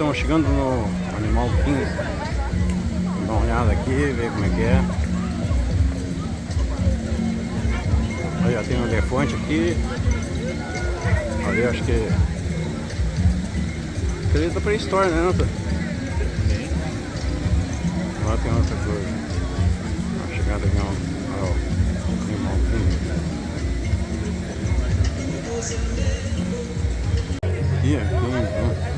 estamos chegando no animal 15. Vamos dar uma olhada aqui, ver como é que é. Aí já tem um elefante aqui. Ali acho que é da pré-história, né, Nata? Sim. Lá tem outra coisa. A chegada aqui ao animal 15. Aqui, então.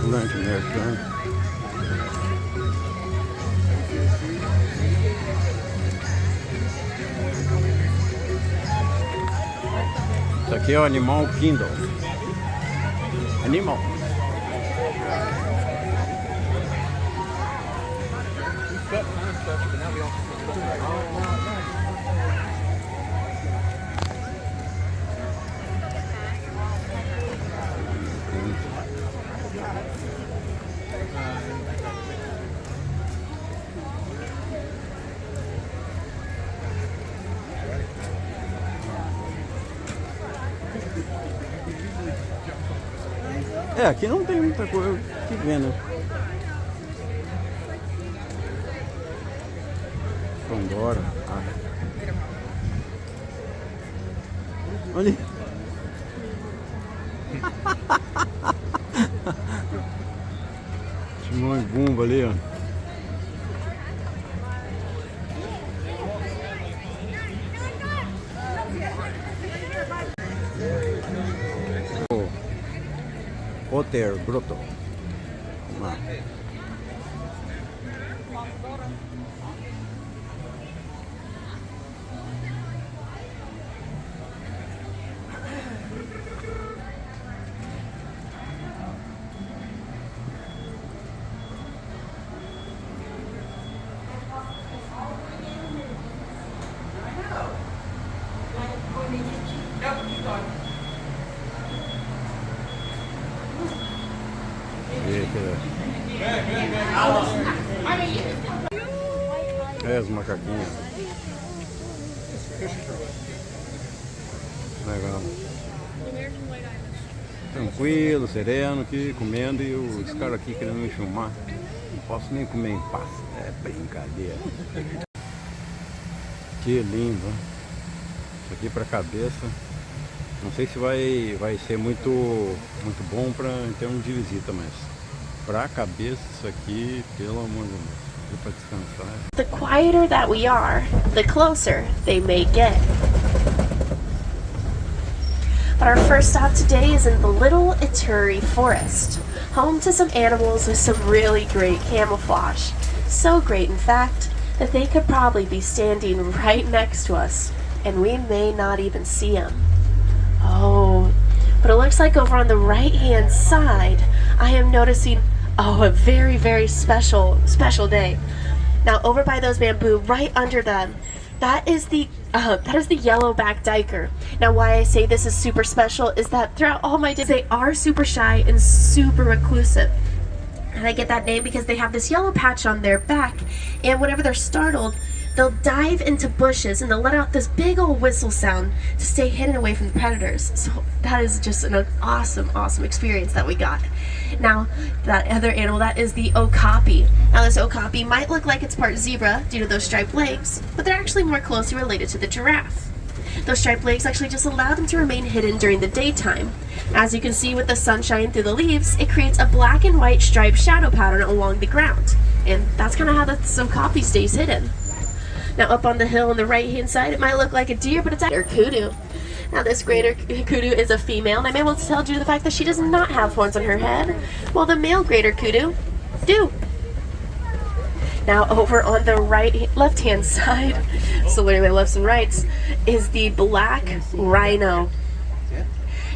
Lanche americano. Isso aqui é o animal Kindle. Animal. É, aqui não tem muita coisa que ver, né? Pandora. Ah. Olha. Timão e Bumba ali, ó. Otter Grotto. Vamos lá. É, os macaquinhos. Legal. Tranquilo, sereno aqui, comendo e os caras aqui querendo me filmar. Não posso nem comer em paz. É brincadeira. Que lindo. Isso aqui pra cabeça. Não sei se vai ser muito bom em termos de visita, mas pra cabeça isso aqui, pelo amor de Deus. The quieter that we are, the closer they may get. But our first stop today is in the Little Ituri Forest, home to some animals with some really great camouflage. So great, in fact, that they could probably be standing right next to us, and we may not even see them. Oh, but it looks like over on the right-hand side, I am noticing a very, very special day. Now, over by those bamboo, right under them, that is the yellow-backed duiker. Now, why I say this is super special is that throughout all my days, they are super shy and super reclusive. And I get that name because they have this yellow patch on their back, and whenever they're startled, they'll dive into bushes and they'll let out this big old whistle sound to stay hidden away from the predators. So that is just an awesome experience that we got. Now, that other animal, that is the okapi. Now, this okapi might look like it's part zebra due to those striped legs, but they're actually more closely related to the giraffe. Those striped legs actually just allow them to remain hidden during the daytime. As you can see with the sunshine through the leaves, it creates a black and white striped shadow pattern along the ground. And that's kind of how the okapi stays hidden. Now, up on the hill on the right-hand side, it might look like a deer, but it's actually a kudu. Now, this greater kudu is a female, and I'm able to tell due to the fact that she does not have horns on her head, while the male greater kudu do. Now, over on the left-hand side, so literally lefts and rights, is the black rhino.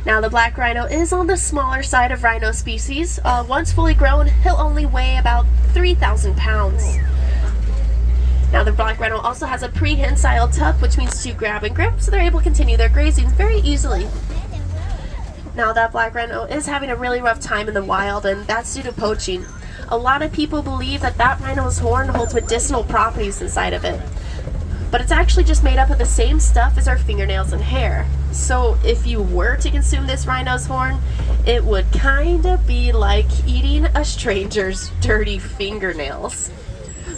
Now, the black rhino is on the smaller side of rhino species. Once fully grown, he'll only weigh about 3,000 pounds. Now the black rhino also has a prehensile tuck, which means to grab and grip, so they're able to continue their grazing very easily. Now that black rhino is having a really rough time in the wild, and that's due to poaching. A lot of people believe that that rhino's horn holds medicinal properties inside of it, but it's actually just made up of the same stuff as our fingernails and hair. So if you were to consume this rhino's horn, it would kind of be like eating a stranger's dirty fingernails.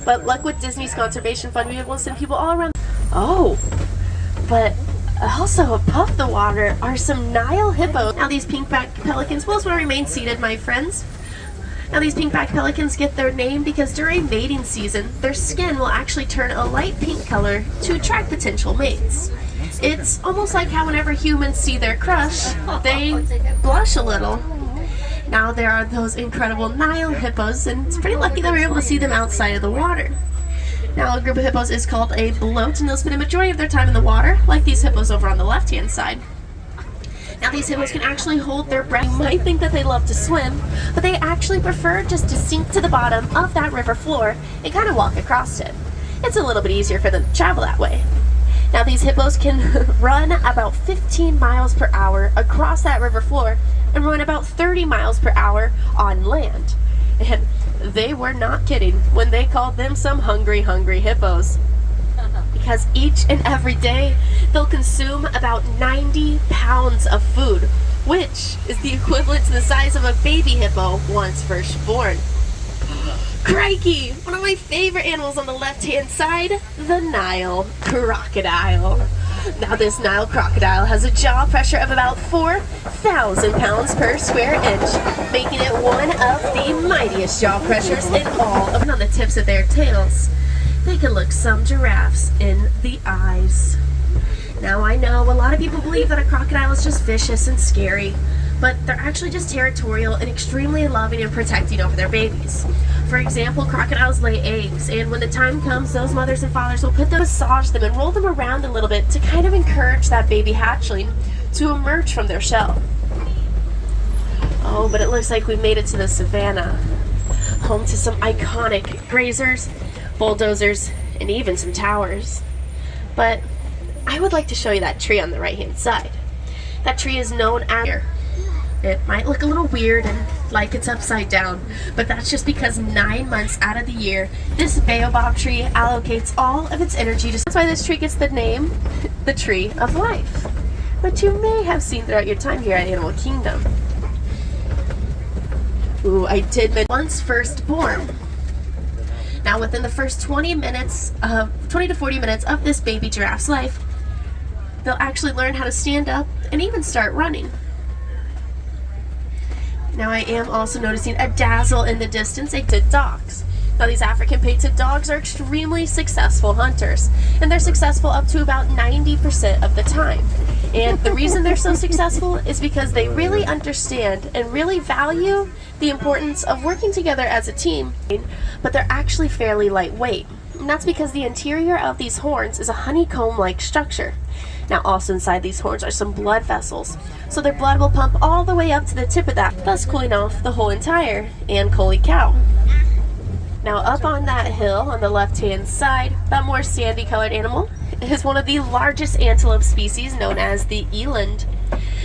But luck with Disney's Conservation Fund, we have listened to people all around. Oh, but also above the water are some Nile hippos. Now these pink-backed pelicans will remain seated, my friends. Now these pink-backed pelicans get their name because during mating season, their skin will actually turn a light pink color to attract potential mates. It's almost like how whenever humans see their crush, they blush a little. Now there are those incredible Nile hippos, and it's pretty lucky that we're able to see them outside of the water. Now a group of hippos is called a bloat, and they'll spend a majority of their time in the water, like these hippos over on the left-hand side. Now these hippos can actually hold their breath. You might think that they love to swim, but they actually prefer just to sink to the bottom of that river floor and kind of walk across it. It's a little bit easier for them to travel that way. Now these hippos can run about 15 miles per hour across that river floor and run about 30 miles per hour on land. And they were not kidding when they called them some hungry hippos. Because each and every day they'll consume about 90 pounds of food, which is the equivalent to the size of a baby hippo once first born. Crikey! One of my favorite animals on the left-hand side, the Nile crocodile. Now this Nile crocodile has a jaw pressure of about 4,000 pounds per square inch, making it one of the mightiest jaw pressures in all of on the tips of their tails. They can look some giraffes in the eyes. Now I know a lot of people believe that a crocodile is just vicious and scary, but they're actually just territorial and extremely loving and protecting over their babies. For example, crocodiles lay eggs, and when the time comes, those mothers and fathers will massage them and roll them around a little bit to kind of encourage that baby hatchling to emerge from their shell. Oh, but it looks like we made it to the savannah, home to some iconic grazers, bulldozers, and even some towers. But I would like to show you that tree on the right-hand side. That tree is known as... It might look a little weird and like it's upside down, but that's just because 9 months out of the year, this baobab tree allocates all of its energy to... That's why this tree gets the name, the Tree of Life, which you may have seen throughout your time here at Animal Kingdom. Ooh, I did mention once first born. Now within the first 20 to 40 minutes of this baby giraffe's life, they'll actually learn how to stand up and even start running. Now I am also noticing a dazzle in the distance, painted dogs. Now these African painted dogs are extremely successful hunters, and they're successful up to about 90% of the time. And the reason they're so successful is because they really understand and really value the importance of working together as a team, but they're actually fairly lightweight. And that's because the interior of these horns is a honeycomb-like structure. Now also inside these horns are some blood vessels, so their blood will pump all the way up to the tip of that, thus cooling off the whole entire Ankole cow. Now up on that hill on the left-hand side, that more sandy colored animal is one of the largest antelope species known as the eland.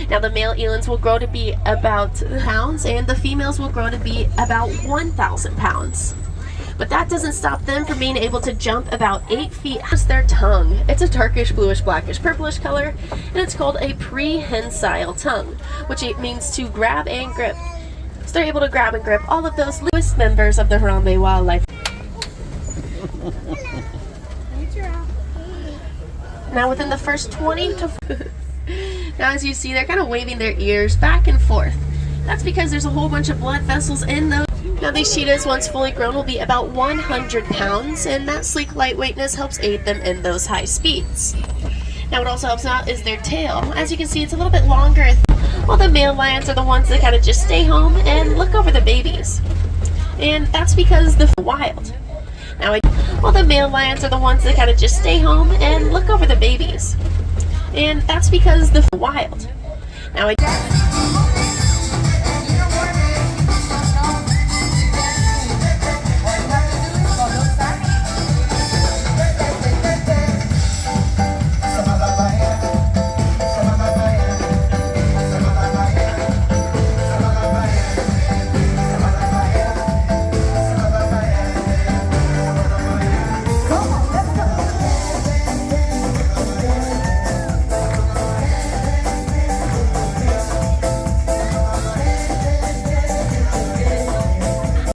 Now the male elands will grow to be about pounds, and the females will grow to be about 1,000 pounds. But that doesn't stop them from being able to jump about 8 feet. That's their tongue. It's a darkish, bluish, blackish, purplish color, and it's called a prehensile tongue, which it means to grab and grip. So they're able to grab and grip all of those newest members of the Harambe wildlife. Now within the first 20 to... Now as you see, they're kind of waving their ears back and forth. That's because there's a whole bunch of blood vessels in those. Now these cheetahs, once fully grown, will be about 100 pounds, and that sleek lightweightness helps aid them in those high speeds. Now what also helps out is their tail. As you can see, it's a little bit longer, while the male lions are the ones that kind of just stay home and look over the babies. And that's because the wild. Now while the male lions are the ones that kind of just stay home and look over the babies. And that's because the wild. Now